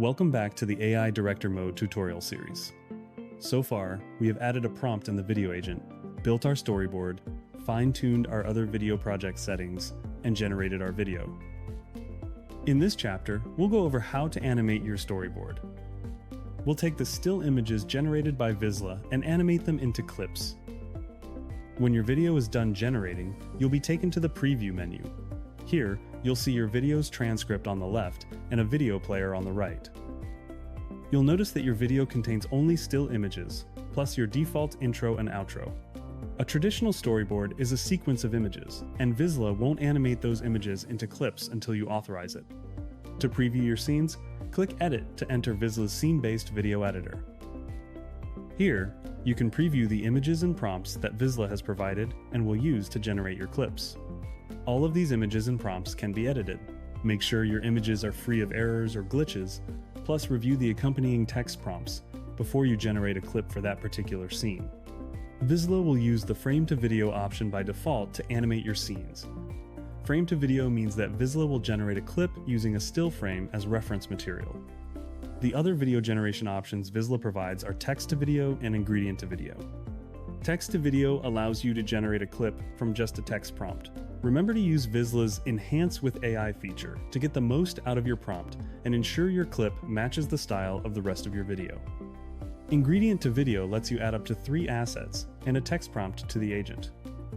Welcome back to the AI Director Mode tutorial series. So far, we have added a prompt in the video agent, built our storyboard, fine-tuned our other video project settings, and generated our video. In this chapter, we'll go over how to animate your storyboard. We'll take the still images generated by Visla and animate them into clips. When your video is done generating, you'll be taken to the preview menu. Here, you'll see your video's transcript on the left and a video player on the right. You'll notice that your video contains only still images, plus your default intro and outro. A traditional storyboard is a sequence of images, and Visla won't animate those images into clips until you authorize it. To preview your scenes, click Edit to enter Visla's scene-based video editor. Here, you can preview the images and prompts that Visla has provided and will use to generate your clips. All of these images and prompts can be edited. Make sure your images are free of errors or glitches, plus review the accompanying text prompts before you generate a clip for that particular scene. Visla will use the frame to video option by default to animate your scenes. Frame to video means that Visla will generate a clip using a still frame as reference material. The other video generation options Visla provides are text to video and ingredient to video. Text to video allows you to generate a clip from just a text prompt. Remember to use Visla's Enhance with AI feature to get the most out of your prompt and ensure your clip matches the style of the rest of your video. Ingredient to video lets you add up to 3 assets and a text prompt to the agent.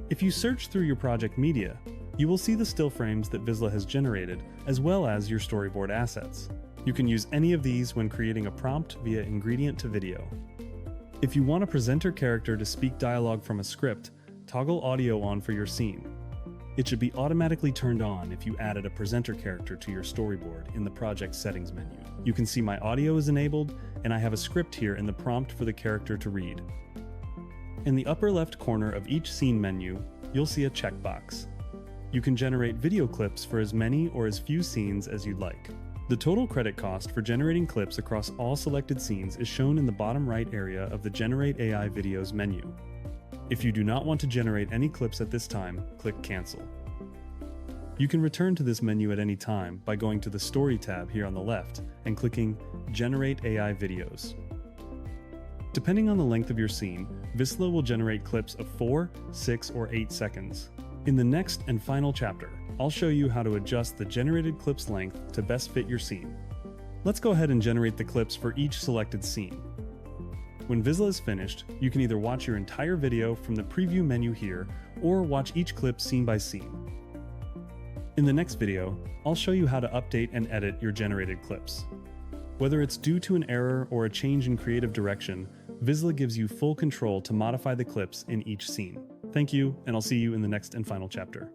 If you search through your project media, you will see the still frames that Visla has generated, as well as your storyboard assets. You can use any of these when creating a prompt via ingredient to video. If you want a presenter character to speak dialogue from a script, toggle audio on for your scene. It should be automatically turned on if you added a presenter character to your storyboard in the project settings menu. You can see my audio is enabled, and I have a script here in the prompt for the character to read. In the upper left corner of each scene menu, you'll see a checkbox. You can generate video clips for as many or as few scenes as you'd like. The total credit cost for generating clips across all selected scenes is shown in the bottom right area of the Generate AI Videos menu. If you do not want to generate any clips at this time, click Cancel. You can return to this menu at any time by going to the Story tab here on the left and clicking Generate AI Videos. Depending on the length of your scene, Visla will generate clips of 4, 6, or 8 seconds. In the next and final chapter, I'll show you how to adjust the generated clip's length to best fit your scene. Let's go ahead and generate the clips for each selected scene. When Visla is finished, you can either watch your entire video from the preview menu here, or watch each clip scene by scene. In the next video, I'll show you how to update and edit your generated clips. Whether it's due to an error or a change in creative direction, Visla gives you full control to modify the clips in each scene. Thank you, and I'll see you in the next and final chapter.